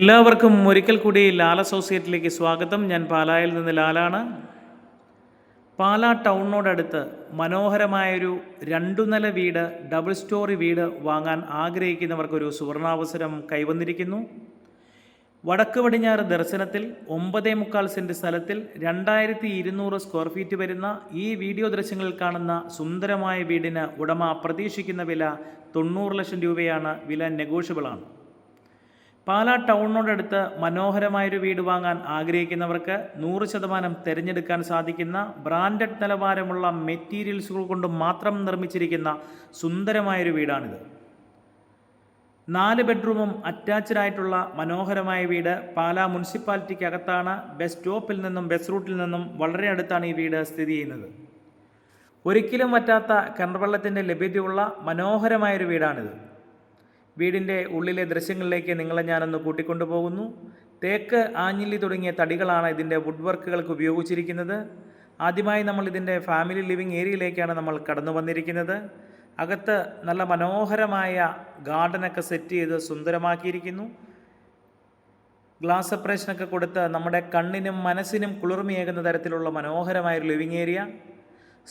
എല്ലാവർക്കും ഒരിക്കൽ കൂടി ലാൽ അസോസിയേറ്റിലേക്ക് സ്വാഗതം. ഞാൻ പാലായിൽ നിന്ന് ലാലാണ്. പാലാ ടൗണിനോടടുത്ത് മനോഹരമായൊരു 2 നില വീട്, ഡബിൾ സ്റ്റോറി വീട് വാങ്ങാൻ ആഗ്രഹിക്കുന്നവർക്കൊരു സുവർണാവസരം കൈവന്നിരിക്കുന്നു. വടക്ക് പടിഞ്ഞാറ് ദർശനത്തിൽ 9.25 സെൻറ്റ് സ്ഥലത്തിൽ 2200 സ്ക്വയർ ഫീറ്റ് വരുന്ന ഈ വീഡിയോ ദൃശ്യങ്ങളിൽ കാണുന്ന സുന്ദരമായ വീടിന് ഉടമ പ്രതീക്ഷിക്കുന്ന വില 90 ലക്ഷം രൂപയാണ്. വില നെഗോഷ്യബിളാണ്. പാലാ ടൗണിനോടടുത്ത് മനോഹരമായൊരു വീട് വാങ്ങാൻ ആഗ്രഹിക്കുന്നവർക്ക് 100% തിരഞ്ഞെടുക്കാൻ സാധിക്കുന്ന ബ്രാൻഡഡ് നിലവാരമുള്ള മെറ്റീരിയൽസുകൾ കൊണ്ട് മാത്രം നിർമ്മിച്ചിരിക്കുന്ന സുന്ദരമായൊരു വീടാണിത്. 4 ബെഡ്റൂമും അറ്റാച്ച്ഡ് ആയിട്ടുള്ള മനോഹരമായ വീട് പാലാ മുനിസിപ്പാലിറ്റിക്ക് അകത്താണ്. ബസ് സ്റ്റോപ്പിൽ നിന്നും ബസ് റൂട്ടിൽ നിന്നും വളരെ അടുത്താണ് ഈ വീട് സ്ഥിതി ചെയ്യുന്നത്. ഒരിക്കലും വറ്റാത്ത കിണർവെള്ളത്തിൻ്റെ ലഭ്യതയുള്ള മനോഹരമായൊരു വീടാണിത്. വീടിൻ്റെ ഉള്ളിലെ ദൃശ്യങ്ങളിലേക്ക് നിങ്ങളെ ഞാനൊന്ന് കൂട്ടിക്കൊണ്ടുപോകുന്നു. തേക്ക്, ആഞ്ഞിലി തുടങ്ങിയ തടികളാണ് ഇതിൻ്റെ വുഡ് വർക്കുകൾക്ക് ഉപയോഗിച്ചിരിക്കുന്നത്. ആദ്യമായി നമ്മൾ ഇതിൻ്റെ ഫാമിലി ലിവിങ് ഏരിയയിലേക്കാണ് നമ്മൾ കടന്നു വന്നിരിക്കുന്നത്. അകത്ത് നല്ല മനോഹരമായ ഗാർഡനൊക്കെ സെറ്റ് ചെയ്ത് സുന്ദരമാക്കിയിരിക്കുന്നു. ഗ്ലാസ് സെപ്പറേഷനൊക്കെ കൊടുത്ത് നമ്മുടെ കണ്ണിനും മനസ്സിനും കുളിർമയേകുന്ന തരത്തിലുള്ള മനോഹരമായൊരു ലിവിങ് ഏരിയ.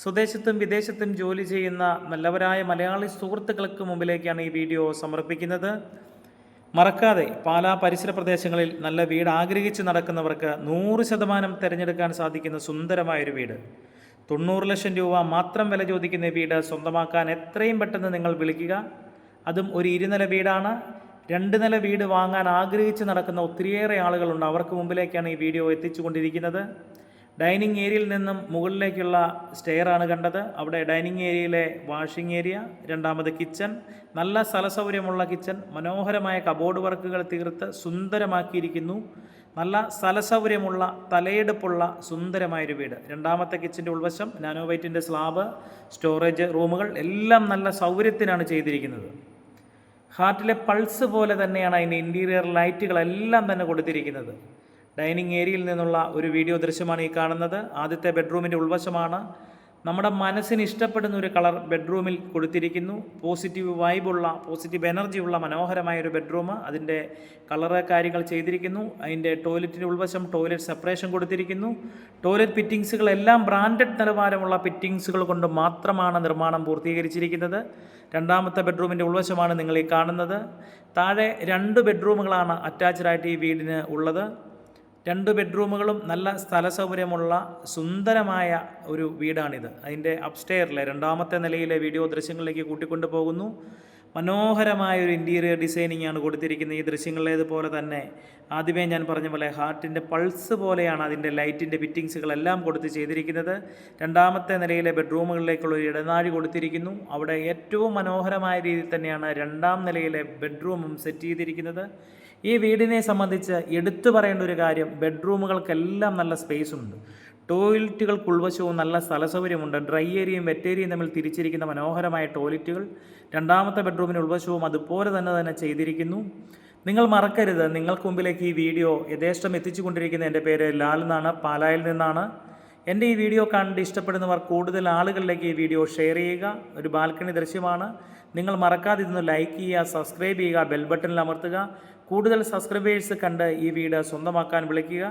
സ്വദേശത്തും വിദേശത്തും ജോലി ചെയ്യുന്ന നല്ലവരായ മലയാളി സുഹൃത്തുക്കൾക്ക് മുമ്പിലേക്കാണ് ഈ വീഡിയോ സമർപ്പിക്കുന്നത്. മറക്കാതെ പാലാ പരിസര പ്രദേശങ്ങളിൽ നല്ല വീട് ആഗ്രഹിച്ച് നടക്കുന്നവർക്ക് 100% തിരഞ്ഞെടുക്കാൻ സാധിക്കുന്ന സുന്ദരമായൊരു വീട്. 90 ലക്ഷം രൂപ മാത്രം വില ചോദിക്കുന്ന വീട് സ്വന്തമാക്കാൻ എത്രയും പെട്ടെന്ന് നിങ്ങൾ വിളിക്കുക. അതും ഒരു 2 നില വീടാണ്. 2 നില വീട് വാങ്ങാൻ ആഗ്രഹിച്ച് നടക്കുന്ന ഒത്തിരിയേറെ ആളുകളുണ്ട്. അവർക്ക് മുമ്പിലേക്കാണ് ഈ വീഡിയോ എത്തിച്ചുകൊണ്ടിരിക്കുന്നത്. ഡൈനിങ് ഏരിയയിൽ നിന്നും മുകളിലേക്കുള്ള സ്റ്റെയറാണ് കണ്ടത്. അവിടെ ഡൈനിങ് ഏരിയയിലെ വാഷിംഗ് ഏരിയ, രണ്ടാമത് കിച്ചൺ, നല്ല സ്ഥലസൗകര്യമുള്ള കിച്ചൺ, മനോഹരമായ കബോർഡ് വർക്കുകൾ തീർത്ത് സുന്ദരമാക്കിയിരിക്കുന്നു. നല്ല സ്ഥലസൗകര്യമുള്ള തലയെടുപ്പുള്ള സുന്ദരമായൊരു വീട്. രണ്ടാമത്തെ കിച്ചൻ്റെ ഉൾവശം നാനോ വൈറ്റിൻ്റെ സ്ലാബ്, സ്റ്റോറേജ് റൂമുകൾ എല്ലാം നല്ല സൗകര്യത്തിനാണ് ചെയ്തിരിക്കുന്നത്. ഹാർട്ടിലെ പൾസ് പോലെ തന്നെയാണ് അതിൻ്റെ ഇൻറ്റീരിയർ ലൈറ്റുകളെല്ലാം തന്നെ കൊടുത്തിരിക്കുന്നത്. ഡൈനിങ് ഏരിയയിൽ നിന്നുള്ള ഒരു വീഡിയോ ദൃശ്യമാണ് ഈ കാണുന്നത്. ആദ്യത്തെ ബെഡ്റൂമിൻ്റെ ഉൾവശമാണ്. നമ്മുടെ മനസ്സിന് ഇഷ്ടപ്പെടുന്ന ഒരു കളർ ബെഡ്റൂമിൽ കൊടുത്തിരിക്കുന്നു. പോസിറ്റീവ് വൈബുള്ള, പോസിറ്റീവ് എനർജിയുള്ള മനോഹരമായൊരു ബെഡ്റൂം. അതിൻ്റെ കളറ് കാര്യങ്ങൾ ചെയ്തിരിക്കുന്നു. അതിൻ്റെ ടോയ്ലറ്റിൻ്റെ ഉൾവശം ടോയ്ലറ്റ് സെപ്പറേഷൻ കൊടുത്തിരിക്കുന്നു. ടോയ്ലറ്റ് ഫിറ്റിങ്സുകളെല്ലാം ബ്രാൻഡഡ് നിലവാരമുള്ള ഫിറ്റിങ്സുകൾ കൊണ്ട് മാത്രമാണ് നിർമ്മാണം പൂർത്തീകരിച്ചിരിക്കുന്നത്. രണ്ടാമത്തെ ബെഡ്റൂമിൻ്റെ ഉൾവശമാണ് നിങ്ങൾ ഈ കാണുന്നത്. താഴെ 2 ബെഡ്റൂമുകളാണ് അറ്റാച്ച്ഡ് ആയിട്ട് ഈ വീടിന് ഉള്ളത്. 2 ബെഡ്റൂമുകളും നല്ല സ്ഥല സൗകര്യമുള്ള സുന്ദരമായ ഒരു വീടാണിത്. അതിൻ്റെ അപ്സ്റ്റെയറിലെ 2ാമത്തെ നിലയിലെ വീഡിയോ ദൃശ്യങ്ങളിലേക്ക് കൂട്ടിക്കൊണ്ടു പോകുന്നു. മനോഹരമായൊരു ഇൻറ്റീരിയർ ഡിസൈനിങ് ആണ് കൊടുത്തിരിക്കുന്നത്. ഈ ദൃശ്യങ്ങളിലേതുപോലെ തന്നെ ആദ്യമേ ഞാൻ പറഞ്ഞ പോലെ ഹാർട്ടിൻ്റെ പൾസ് പോലെയാണ് അതിൻ്റെ ലൈറ്റിൻ്റെ ഫിറ്റിങ്സുകളെല്ലാം കൊടുത്ത് ചെയ്തിരിക്കുന്നത്. 2ാമത്തെ നിലയിലെ ബെഡ്റൂമുകളിലേക്കുള്ള ഒരു ഇടനാഴി കൊടുത്തിരിക്കുന്നു. അവിടെ ഏറ്റവും മനോഹരമായ രീതിയിൽ തന്നെയാണ് 2ാം നിലയിലെ ബെഡ്റൂമും സെറ്റ് ചെയ്തിരിക്കുന്നത്. ഈ വീടിനെ സംബന്ധിച്ച് എടുത്തു പറയേണ്ട ഒരു കാര്യം, ബെഡ്റൂമുകൾക്കെല്ലാം നല്ല സ്പേസ് ഉണ്ട്. ടോയ്ലറ്റുകൾക്ക് ഉൾവശവും നല്ല സ്ഥലസൗകര്യമുണ്ട്. ഡ്രൈ ഏരിയയും വെറ്റ് ഏരിയയും തമ്മിൽ തിരിച്ചിരിക്കുന്ന മനോഹരമായ ടോയ്ലറ്റുകൾ. 2ാമത്തെ ബെഡ്റൂമിന് ഉൾവശവും അതുപോലെ തന്നെ ചെയ്തിരിക്കുന്നു. നിങ്ങൾ മറക്കരുത്, നിങ്ങൾക്ക് മുമ്പിലേക്ക് ഈ വീഡിയോ യഥേഷ്ടം എത്തിച്ചുകൊണ്ടിരിക്കുന്ന എൻ്റെ പേര് ലാൽ എന്നാണ്, പാലായിൽ നിന്നാണ്. എൻ്റെ ഈ വീഡിയോ കണ്ട് ഇഷ്ടപ്പെടുന്നവർ കൂടുതൽ ആളുകളിലേക്ക് ഈ വീഡിയോ ഷെയർ ചെയ്യുക. ഒരു ബാൽക്കണി ദൃശ്യമാണ്. നിങ്ങൾ മറക്കാതെ ഇതൊന്ന് ലൈക്ക് ചെയ്യുക, സബ്സ്ക്രൈബ് ചെയ്യുക, ബെൽ ബട്ടണിൽ അമർത്തുക. കൂടുതൽ സബ്സ്ക്രൈബേഴ്സ് കണ്ട് ഈ വീഡിയോ സ്വന്തമാക്കാൻ വിളിക്കുക.